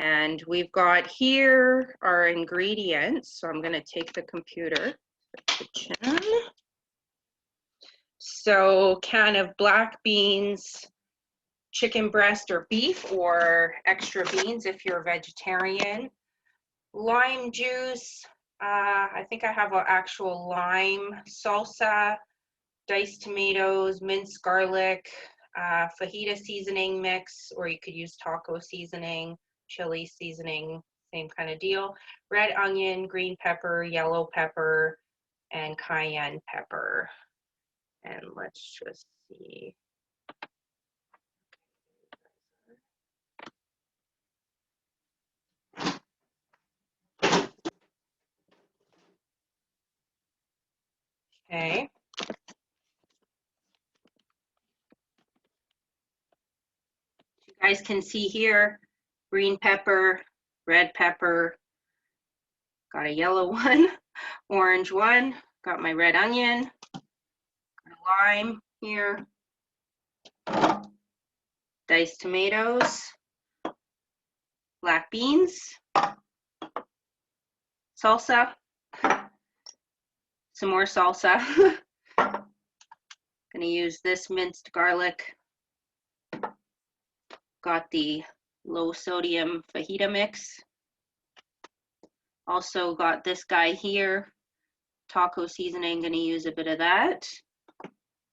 And we've got here our ingredients. So I'm going to take the computer to the kitchen. So can of black beans, chicken breast or beef, or extra beans if you're a vegetarian. Lime juice. I think I have an actual lime salsa, diced tomatoes, minced garlic, fajita seasoning mix, or you could use taco seasoning, chili seasoning, same kind of deal. Red onion, green pepper, yellow pepper, and cayenne pepper. And let's just see. Okay. You guys can see here, green pepper, red pepper, got a yellow one, orange one, got my red onion, got a lime here, diced tomatoes, black beans, salsa, some more salsa. Gonna use this minced garlic. Got the low sodium fajita mix. Also got this guy here, taco seasoning, gonna use a bit of that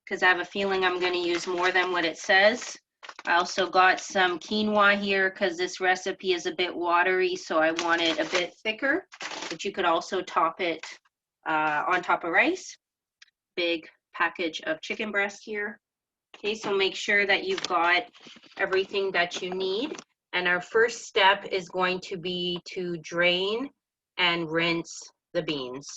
because I have a feeling I'm gonna use more than what it says. I also got some quinoa here because this recipe is a bit watery, so I want it a bit thicker, but you could also top it on top of rice. Big package of chicken breast here. Okay, so make sure that you've got everything that you need. And our first step is going to be to drain and rinse the beans.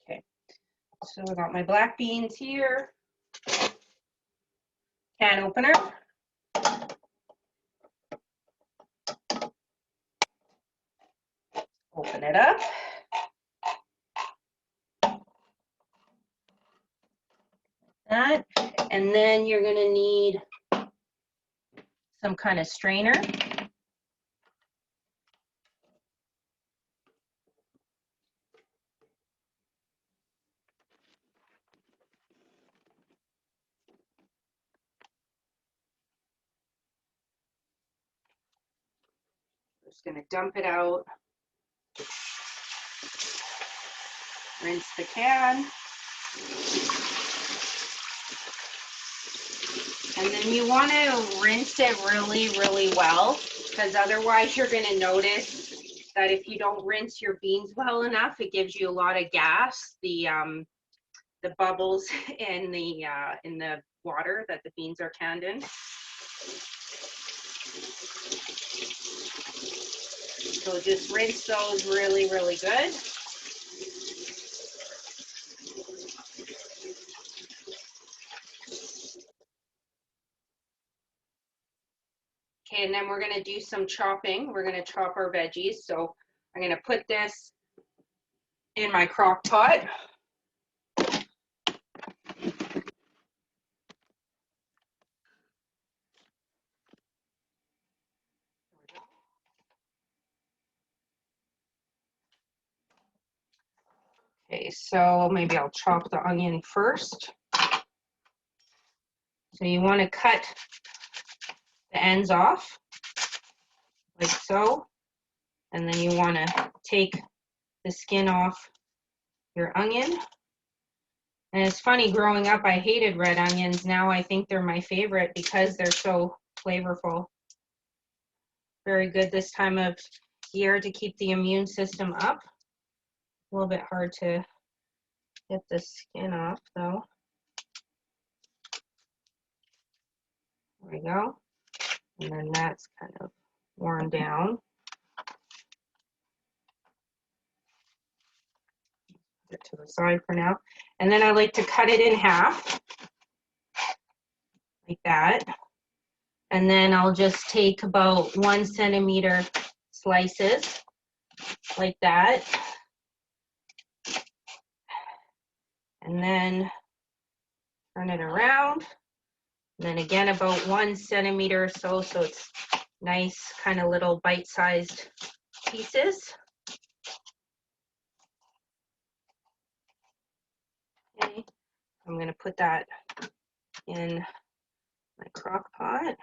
Okay, so I got my black beans here. Can opener. Open it up. That, and then you're going to need some kind of strainer. Just going to dump it out. Rinse the can. And then you want to rinse it really, really well, because otherwise you're going to notice that if you don't rinse your beans well enough, it gives you a lot of gas, the bubbles in the water that the beans are canned in. So just rinse those really, really good. Okay, and then we're going to do some chopping. We're going to chop our veggies. So I'm going to put this in my crock pot. Okay, so maybe I'll chop the onion first. So you want to cut the ends off, like so. And then you want to take the skin off your onion. And it's funny, growing up, I hated red onions. Now I think they're my favorite because they're so flavorful. Very good this time of year to keep the immune system up. A little bit hard to get the skin off though. There we go. And then that's kind of worn down. Put it to the side for now. And then I like to cut it in half, like that. And then I'll just take about 1 centimeter slices, like that. And then turn it around And then again, about 1 centimeter or so, so it's nice kind of little bite-sized pieces. Okay, I'm going to put that in my crock pot.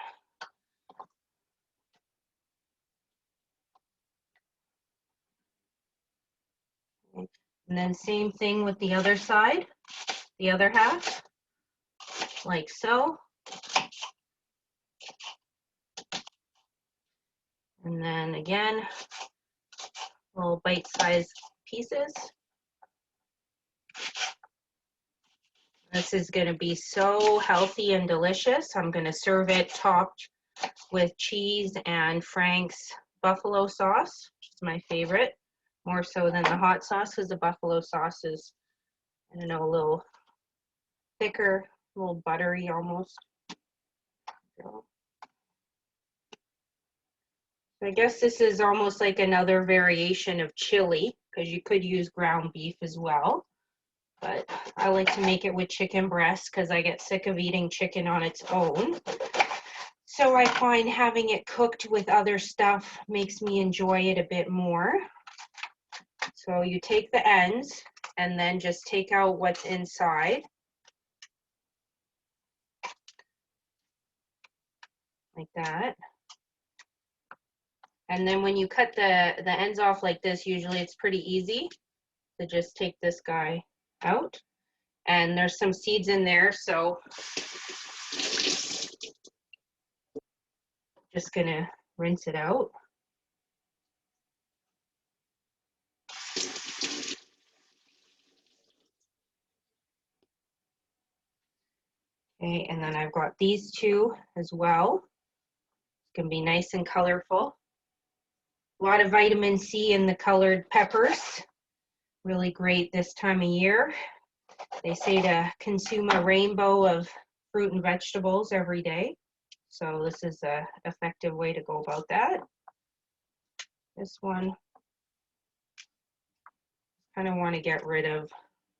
Okay. And then same thing with the other side, the other half, like so. And then again, little bite-sized pieces. This is going to be so healthy and delicious. I'm going to serve it topped with cheese and Frank's buffalo sauce, which is my favorite, more so than the hot sauce, because the buffalo sauce is, I don't know, a little thicker, a little buttery almost. So I guess this is almost like another variation of chili, because you could use ground beef as well. But I like to make it with chicken breast because I get sick of eating chicken on its own. So I find having it cooked with other stuff makes me enjoy it a bit more. So you take the ends and then just take out what's inside. Like that. And then when you cut the ends off like this, usually it's pretty easy to just take this guy out. And there's some seeds in there, so just gonna rinse it out. Okay, and then I've got these two as well. It's gonna be nice and colorful. A lot of vitamin C in the colored peppers. Really great this time of year. They say to consume a rainbow of fruit and vegetables every day. So this is an effective way to go about that. This one, kind of want to get rid of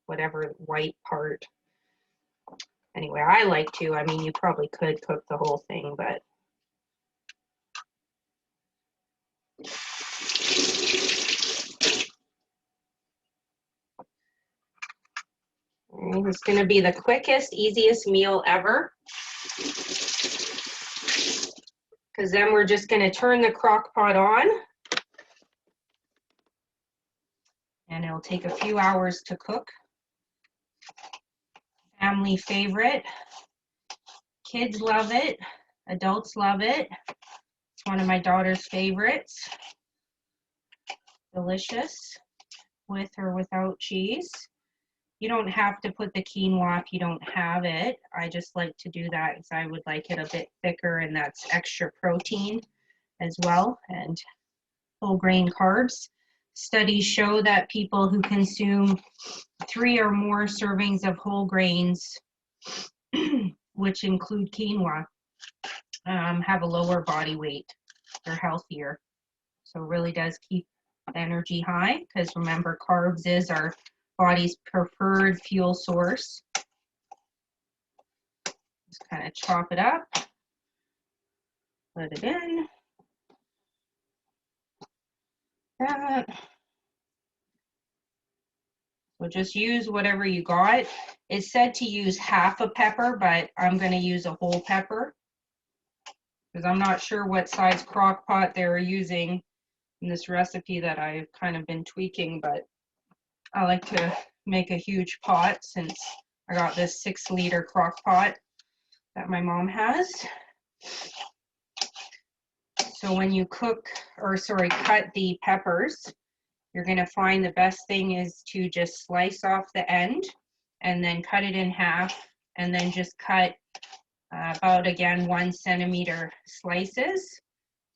whatever white part. Anyway, I like to. I mean, you probably could cook the whole thing, but it's going to be the quickest, easiest meal ever. Because then we're just going to turn the crock pot on. And it'll take a few hours to cook. Family favorite. Kids love it. Adults love it. It's one of my daughter's favorites. Delicious, with or without cheese. You don't have to put the quinoa if you don't have it. I just like to do that because I would like it a bit thicker, and that's extra protein as well, and whole grain carbs. Studies show that people who consume 3 or more servings of whole grains, which include quinoa, have a lower body weight. They're healthier. So it really does keep energy high, because remember, carbs is our body's preferred fuel source. Just kind of chop it up, put it in. That. So just use whatever you got. It's said to use half a pepper, but I'm going to use a whole pepper because I'm not sure what size crock pot they're using in this recipe that I've kind of been tweaking, but I like to make a huge pot since I got this 6-liter crock pot that my mom has. So when you cut the peppers, you're going to find the best thing is to just slice off the end and then cut it in half, and then just cut about, again, 1 centimeter slices,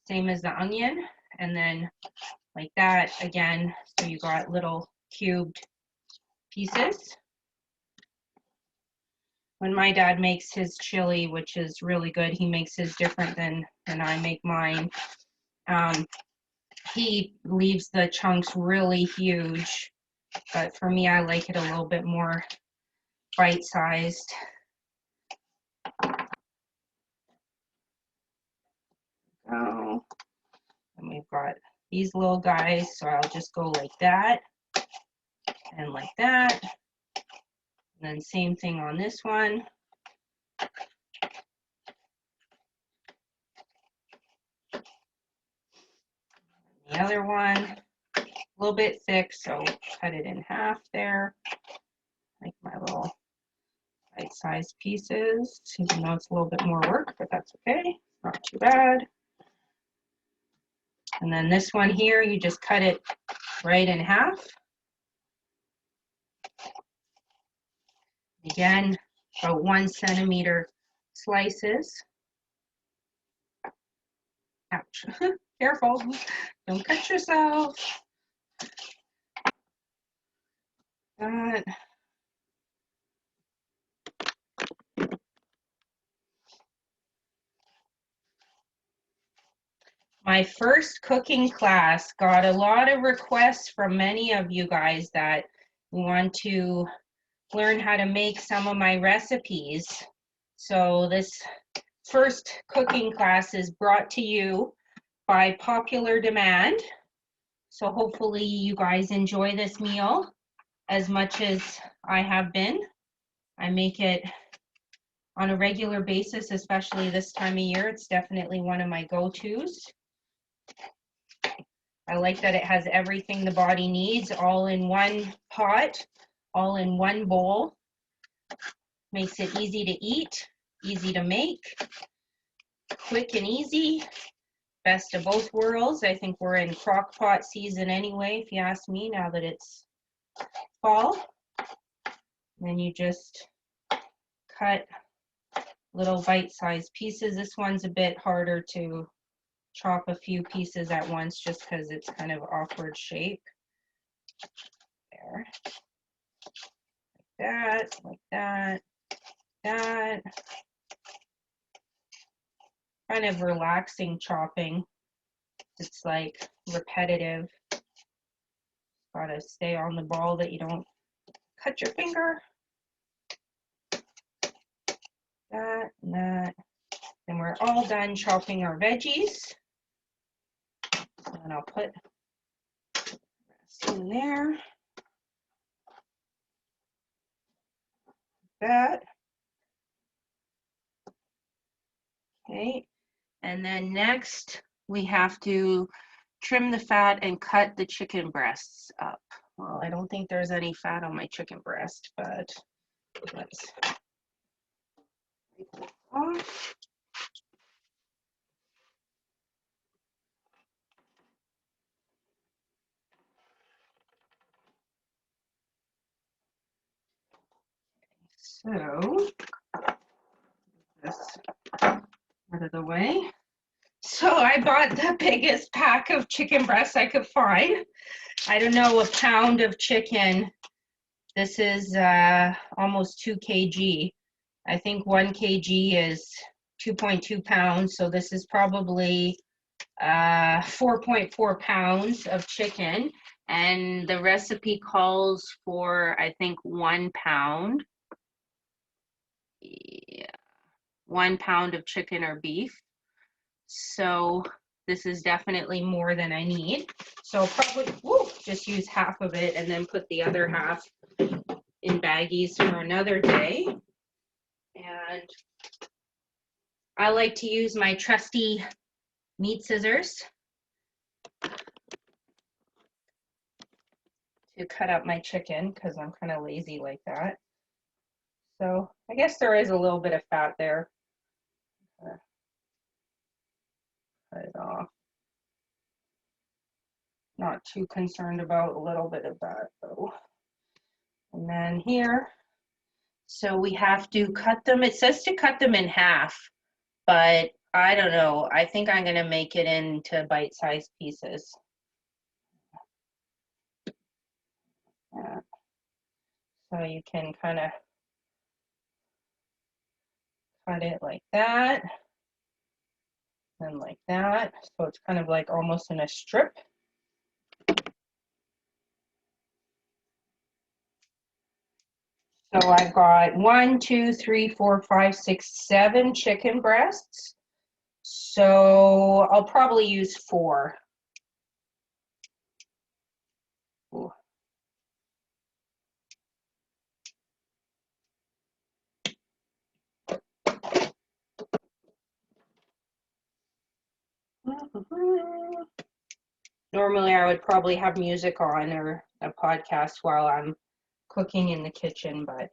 same as the onion, and then like that again, so you got little cubed pieces. When my dad makes his chili, which is really good, he makes his different than I make mine. He leaves the chunks really huge, but for me, I like it a little bit more bite-sized. got these little guys, so I'll just go like that and like that. And then same thing on this one. The other one, a little bit thick, so cut it in half there. Make my little bite-sized pieces, even though it's a little bit more work, but that's okay, not too bad. And then this one here, you just cut it right in half. Again, about 1 centimeter slices. Ouch, careful, don't cut yourself. That. My first cooking class got a lot of requests from many of you guys that want to learn how to make some of my recipes. So this first cooking class is brought to you by popular demand. So hopefully you guys enjoy this meal as much as I have been. I make it on a regular basis, especially this time of year. It's definitely one of my go-tos. I like that it has everything the body needs all in one pot, all in one bowl. Makes it easy to eat, easy to make, quick and easy. Best of both worlds. I think we're in crock pot season anyway, if you ask me, now that it's fall. Then you just cut little bite-sized pieces. This one's a bit harder to chop a few pieces at once just because it's kind of awkward shape. There. Like that, like that, that. Kind of relaxing chopping. It's like repetitive. Gotta stay on the ball that you don't cut your finger. That and that. And we're all done chopping our veggies. And I'll put the rest in there. That. Okay. And then next we have to trim the fat and cut the chicken breasts up. Well, I don't think there's any fat on my chicken breast, but let's take this off. So, this out of the way. So I bought the biggest pack of chicken breasts I could find. I don't know, a pound of chicken. This is almost 2 kg. I think 1 kg is 2.2 pounds. So this is probably 4.4 pounds of chicken. And the recipe calls for, I think, 1 pound. Yeah, 1 pound of chicken or beef. So this is definitely more than I need. So I'll probably just use half of it and then put the other half in baggies for another day. And I like to use my trusty meat scissors to cut up my chicken because I'm kind of lazy like that. So I guess there is a little bit of fat there. Cut it off. Not too concerned about a little bit of that though. And then here, so we have to cut them. It says to cut them in half, but I don't know. I think I'm gonna make it into bite-sized pieces. Yeah. So you can kind of cut it like that and like that. So it's kind of like almost in a strip. So I've got 1, 2, 3, 4, 5, 6, 7 chicken breasts. So I'll probably use 4. Ooh. Normally I would probably have music on or a podcast while I'm cooking in the kitchen, but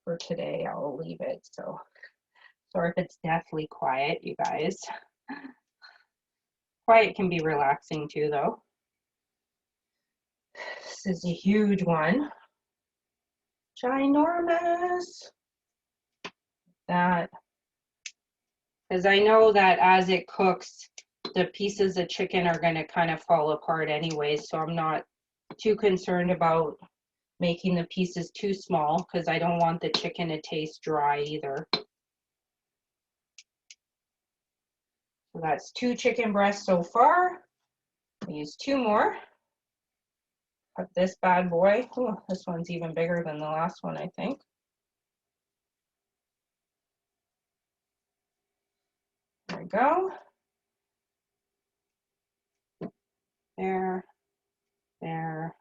for today I'll leave it. So sorry if it's deathly quiet, you guys. Quiet can be relaxing too, though. This is a huge one. Ginormous. That, because I know that as it cooks, the pieces of chicken are going to kind of fall apart anyways, so I'm not too concerned about making the pieces too small because I don't want the chicken to taste dry either. So that's 2 chicken breasts so far. I'll use 2 more. Cut this bad boy. Ooh, this one's even bigger than the last one, I think. There we go. There, there.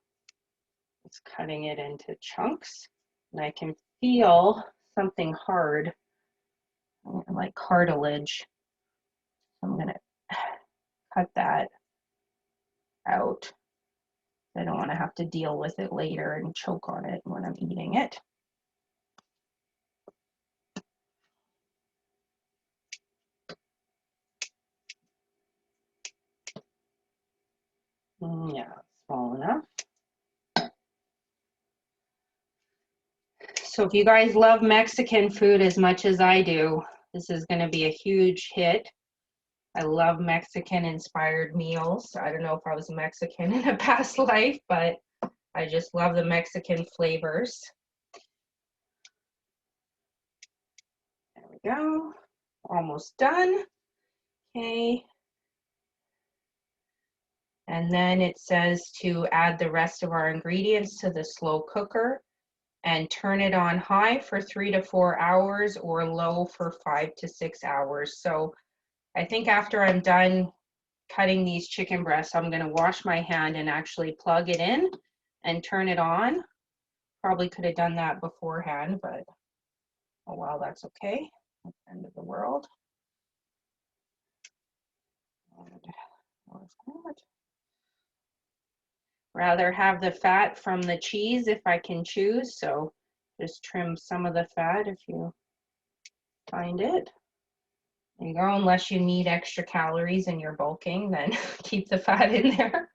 It's cutting it into chunks, and I can feel something hard, like cartilage. I'm gonna cut that out. I don't want to have to deal with it later and choke on it when I'm eating it. Yeah, small enough. So if you guys love Mexican food as much as I do, this is going to be a huge hit. I love Mexican inspired meals. I don't know if I was Mexican in a past life, but I just love the Mexican flavors. There we go. Almost done. Okay. And then it says to add the rest of our ingredients to the slow cooker and turn it on high for 3 to 4 hours or low for 5 to 6 hours. So I think after I'm done cutting these chicken breasts, I'm going to wash my hand and actually plug it in and turn it on. Probably could have done that beforehand, but oh well, that's okay. End of the world. Rather have the fat from the cheese if I can choose, so just trim some of the fat if you find it. There you go, unless you need extra calories and you're bulking, then keep the fat in there.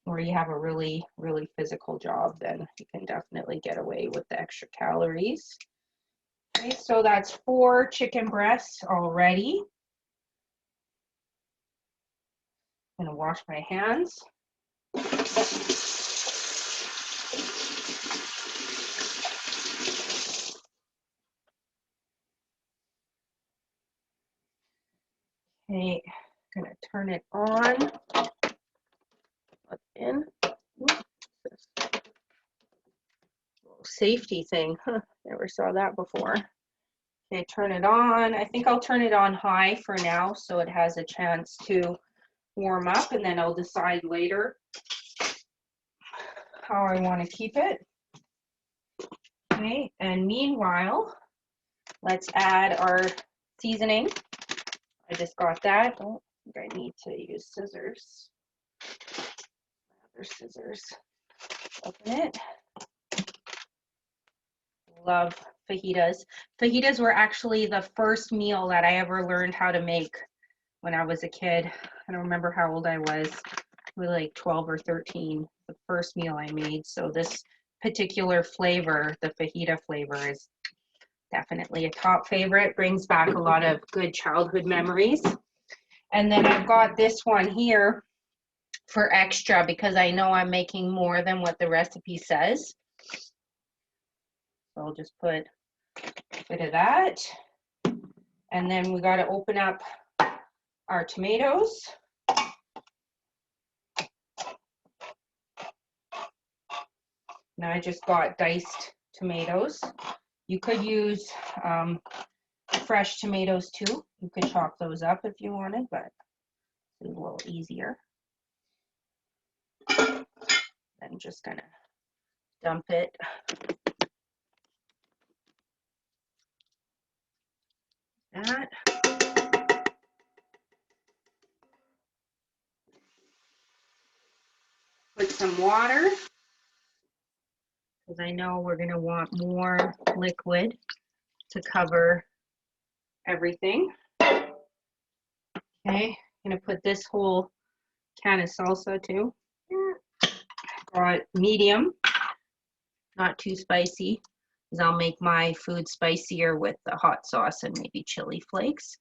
Or you have a really, really physical job, then you can definitely get away with the extra calories. Okay, so that's 4 chicken breasts already. I'm gonna wash my hands. Okay, I'm gonna turn it on. Plug in. Safety thing, huh? Never saw that before. Okay, turn it on. I think I'll turn it on high for now so it has a chance to warm up, and then I'll decide later how I want to keep it. Okay, and meanwhile, let's add our seasoning. I just got that. Oh, I think I need to use scissors. Other scissors. Open it. Love fajitas. Fajitas were actually the first meal that I ever learned how to make when I was a kid. I don't remember how old I was. Maybe like 12 or 13, the first meal I made. So this particular flavor, the fajita flavor, is definitely a top favorite. Brings back a lot of good childhood memories. And then I've got this one here for extra because I know I'm making more than what the recipe says. So I'll just put a bit of that. And then we got to open up our tomatoes. Now I just got diced tomatoes. You could use fresh tomatoes too. You could chop those up if you wanted, but This is a little easier. I'm just gonna dump it. That. Put some water, because I know we're gonna want more liquid to cover everything. Okay, I'm gonna put this whole can of salsa too. Got medium, not too spicy, because I'll make my food spicier with the hot sauce and maybe chili flakes.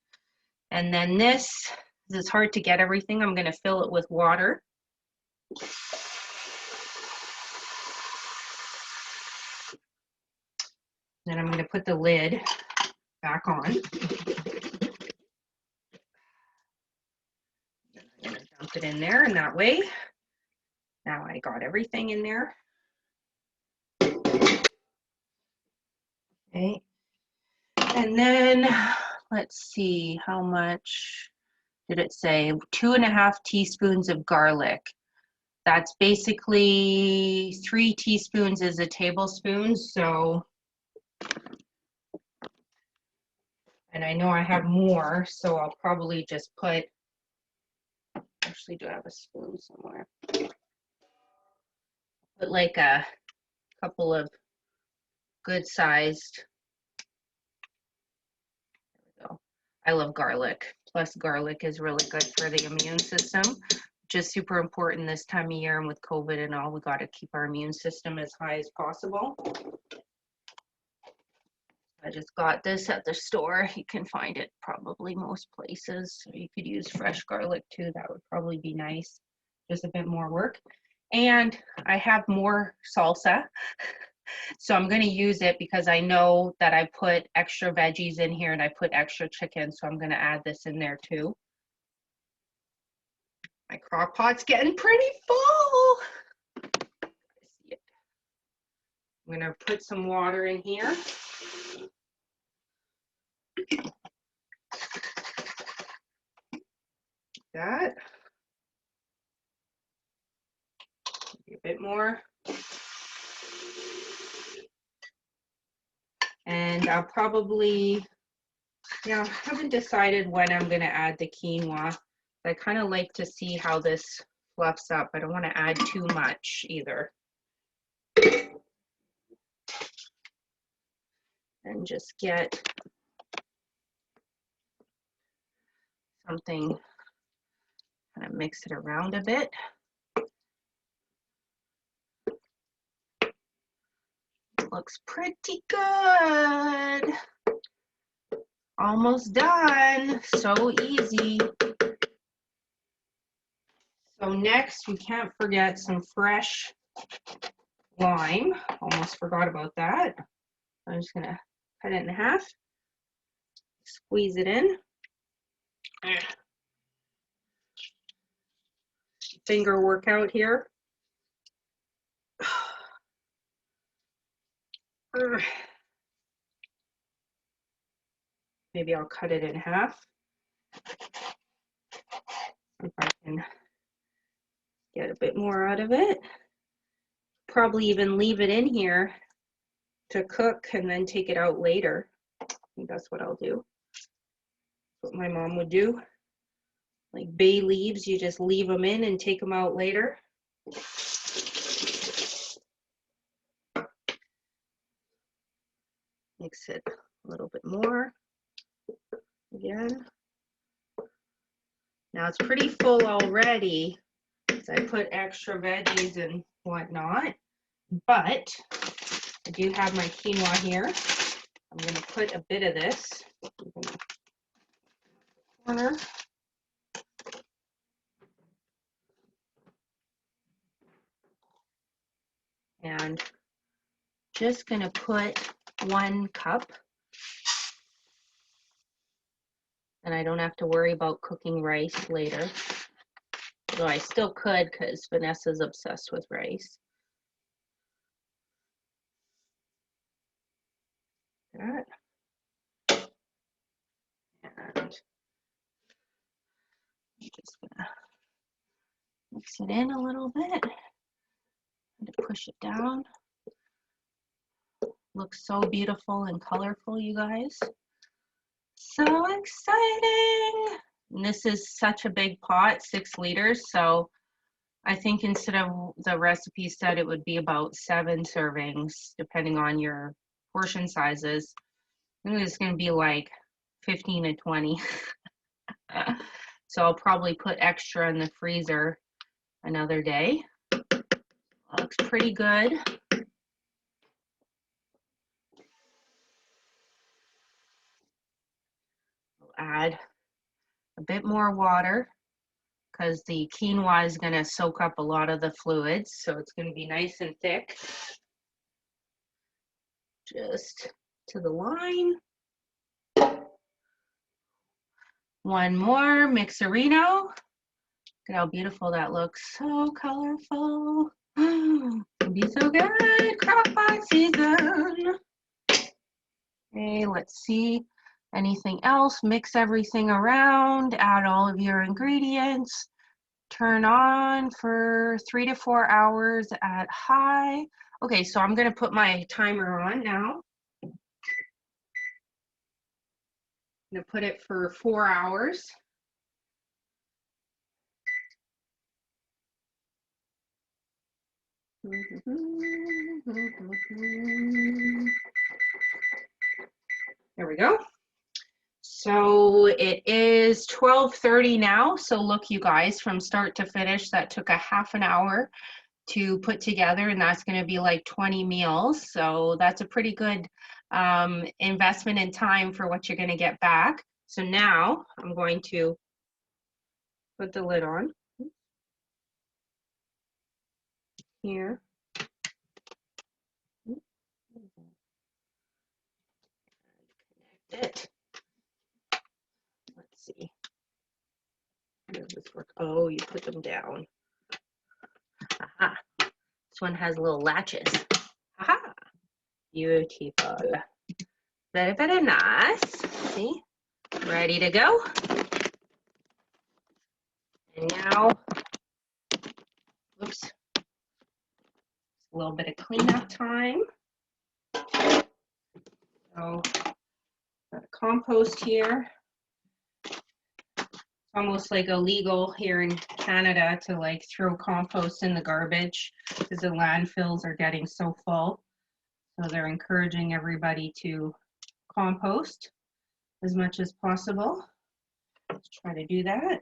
And then this is hard to get everything. I'm gonna fill it with water. Then I'm gonna put the lid back on. I'm gonna dump it in there, and that way, now I got everything in there. Okay, and then let's see, how much did it say? 2.5 teaspoons of garlic. That's basically 3 teaspoons is a tablespoon, so, and I know I have more, so I'll probably just put, actually, do I have a spoon somewhere? Put like a couple of good sized, there we go. I love garlic. Plus garlic is really good for the immune system, which is super important this time of year, and with COVID and all, we got to keep our immune system as high as possible. I just got this at the store. You can find it probably most places. You could use fresh garlic too. That would probably be nice. Just a bit more work. And I have more salsa. So I'm going to use it because I know that I put extra veggies in here and I put extra chicken. So I'm going to add this in there too. My crock pot's getting pretty full. I'm going to put some water in here. That. Maybe a bit more. And I'll probably, I haven't decided when I'm going to add the quinoa. I kind of like to see how this fluffs up. I don't want to add too much either. And just get something, kind of mix it around a bit. It looks pretty good. Almost done. So easy. So next, we can't forget some fresh lime. Almost forgot about that. I'm just gonna cut it in half, squeeze it in. Finger workout here. Maybe I'll cut it in half. If I can get a bit more out of it. Probably even leave it in here to cook and then take it out later. I think that's what I'll do. What my mom would do. Like bay leaves, you just leave them in and take them out later. Mix it a little bit more. Again. Now it's pretty full already, because I put extra veggies and whatnot, but I do have my quinoa here. I'm going to put a bit of this in the corner. And just going to put 1 cup. And I don't have to worry about cooking rice later. Though I still could, because Vanessa's obsessed with rice. That. And just Just gonna mix it in a little bit and push it down. Looks so beautiful and colorful, you guys. So exciting! And this is such a big pot, 6 liters. So I think instead of the recipe said it would be about 7 servings, depending on your portion sizes. I think it's going to be like 15 to 20. So I'll probably put extra in the freezer another day. Looks pretty good. I'll add a bit more water because the quinoa is going to soak up a lot of the fluids, so it's going to be nice and thick. Just to the line. One more mixerino. Look at how beautiful that looks. So colorful. It'll be so good. Crock-pot season. Okay, let's see. Anything else? Mix everything around. Add all of your ingredients. Turn on for 3 to 4 hours at high. Okay, so I'm going to put my timer on now. I'm going to put it for 4 hours. There we go. So it is 12:30 now. So look, you guys, from start to finish, that took a half an hour to put together, and that's going to be like 20 meals. So that's a pretty good investment in time for what you're going to get back. So now I'm going to put the lid on here. Connect it. Let's see. Does this work? Oh, you put them down. Aha. This one has little latches. Aha. Beautiful. Very, very nice. See? Ready to go. And now, oops, a little bit of cleanup time. So, got a compost here. It's almost like illegal here in Canada to like throw compost in the garbage because the landfills are getting so full. So they're encouraging everybody to compost as much as possible. Let's try to do that.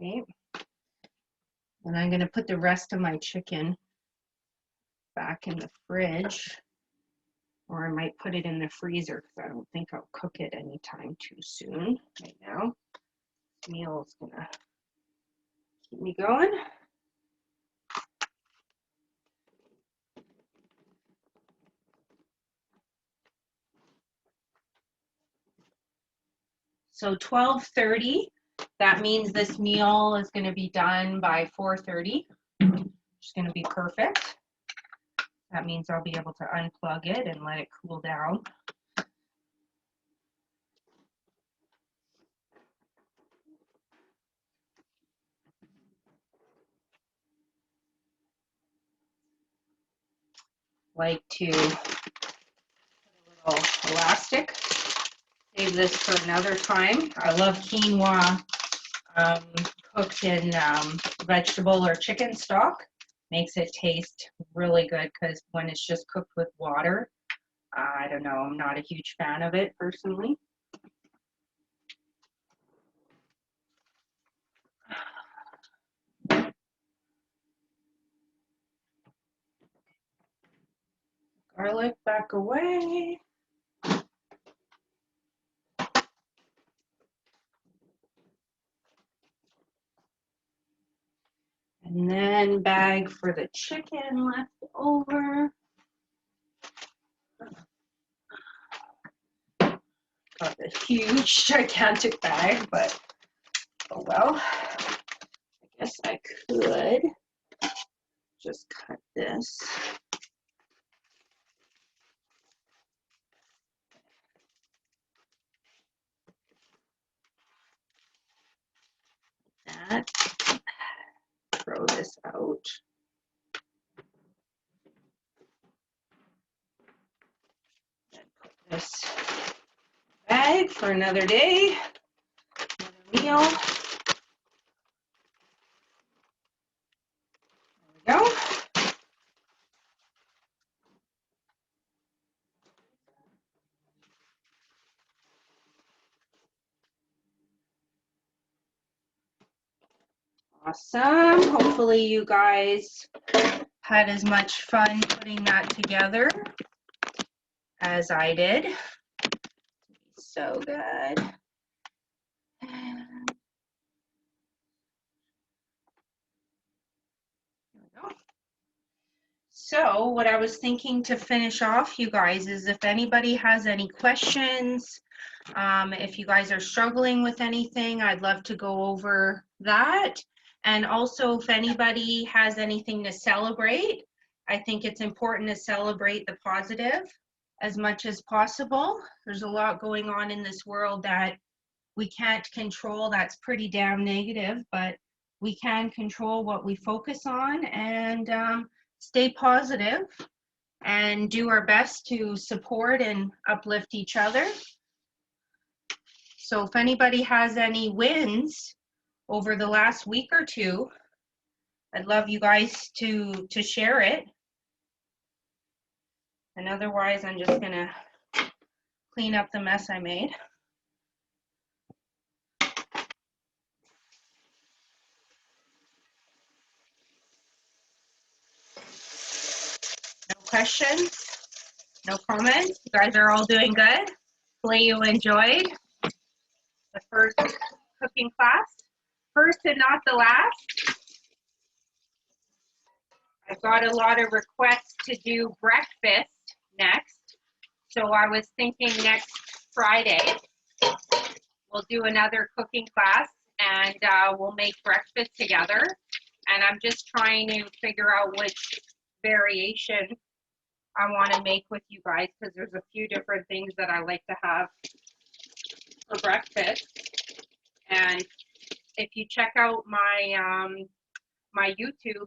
Okay. And I'm going to put the rest of my chicken back in the fridge, or I might put it in the freezer because I don't think I'll cook it anytime too soon right now. This meal is going to keep me going. So 12:30, that means this meal is going to be done by 4:30, which is going to be perfect. That means I'll be able to unplug it and let it cool down. Like to put a little elastic. Save this for another time. I love quinoa cooked in vegetable or chicken stock. Makes it taste really good because when it's just cooked with water, I don't know, I'm not a huge fan of it personally. Garlic back away. And then bag for the chicken left over. Got a huge, gigantic bag, but oh well. I guess I could just cut this out. Put this bag for another day, another meal. There we go. Awesome. Hopefully you guys had as much fun putting that together as I did. So good. There we go. So what I was thinking to finish off, you guys, is if anybody has any questions, if you guys are struggling with anything, I'd love to go over that. And also, if anybody has anything to celebrate, I think it's important to celebrate the positive as much as possible. There's a lot going on in this world that we can't control. That's pretty damn negative, but we can control what we focus on and stay positive and do our best to support and uplift each other. So if anybody has any wins over the last week or two, I'd love you guys to share it. And otherwise, I'm just gonna clean up the mess I made. No questions, no comments. You guys are all doing good. Hopefully you enjoyed the first cooking class. First and not the last. I've got a lot of requests to do breakfast next. So I was thinking next Friday, we'll do another cooking class and we'll make breakfast together. And I'm just trying to figure out which variation I want to make with you guys, because there's a few different things that I like to have for breakfast. And if you check out my my YouTube,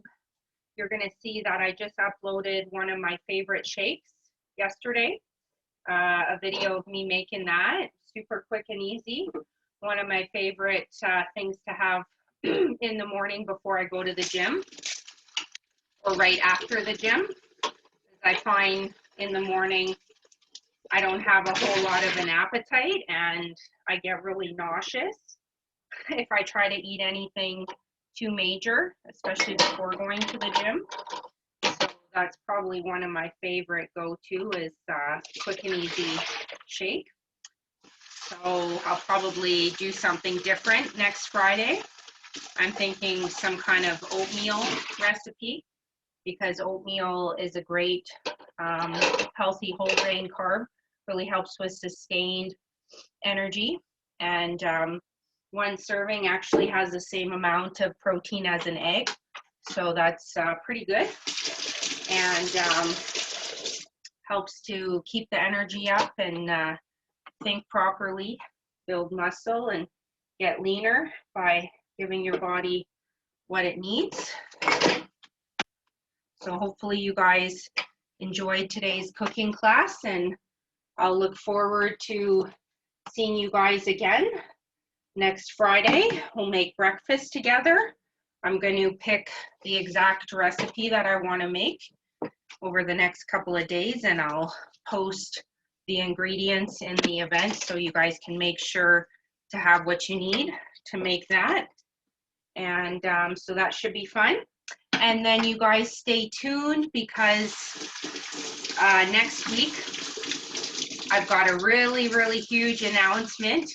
you're going to see that I just uploaded one of my favorite shakes yesterday, a video of me making that. Super quick and easy. One of my favorite things to have in the morning before I go to the gym or right after the gym. I find in the morning I don't have a whole lot of an appetite and I get really nauseous if I try to eat anything too major, especially before going to the gym. So that's probably one of my favorite go-to is quick and easy shake. So I'll probably do something different next Friday. I'm thinking some kind of oatmeal recipe, because oatmeal is a great healthy whole grain carb, really helps with sustained energy. And one serving actually has the same amount of protein as an egg. So that's pretty good. And helps to keep the energy up and think properly, build muscle and get leaner by giving your body what it needs. So hopefully you guys enjoyed today's cooking class, and I'll look forward to seeing you guys again next Friday. We'll make breakfast together. I'm going to pick the exact recipe that I want to make over the next couple of days, and I'll post the ingredients in the event so you guys can make sure to have what you need to make that. And so that should be fun. And then you guys stay tuned, because next week I've got a really, really huge announcement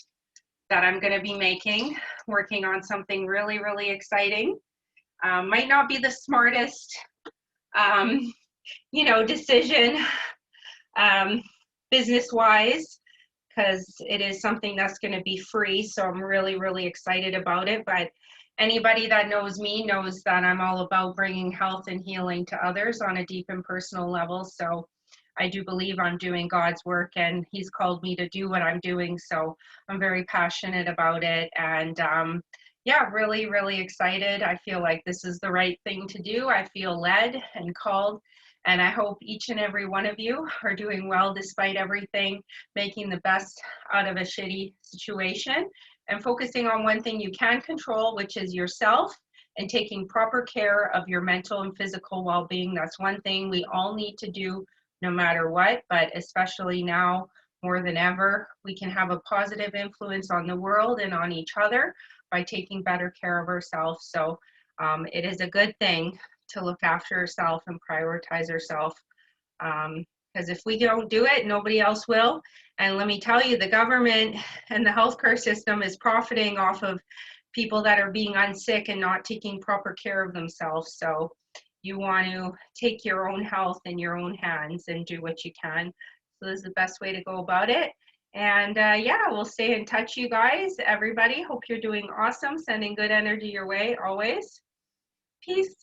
that I'm going to be making, working on something really, really exciting. Might not be the smartest, you know, decision business-wise, because it is something that's going to be free. So I'm really, really excited about it. But anybody that knows me knows that I'm all about bringing health and healing to others on a deep and personal level. So I do believe I'm doing God's work, and He's called me to do what I'm doing. So I'm very passionate about it. And Yeah, really, really excited. I feel like this is the right thing to do. I feel led and called, and I hope each and every one of you are doing well despite everything, making the best out of a shitty situation, and focusing on one thing you can control, which is yourself, and taking proper care of your mental and physical well-being. That's one thing we all need to do no matter what, but especially now more than ever, we can have a positive influence on the world and on each other by taking better care of ourselves. So it is a good thing to look after yourself and prioritize yourself. Because if we don't do it, nobody else will. And let me tell you, the government and the healthcare system is profiting off of people that are being unsick and not taking proper care of themselves. So you want to take your own health in your own hands and do what you can. So this is the best way to go about it. And yeah, we'll stay in touch, you guys. Everybody, hope you're doing awesome. Sending good energy your way always. Peace.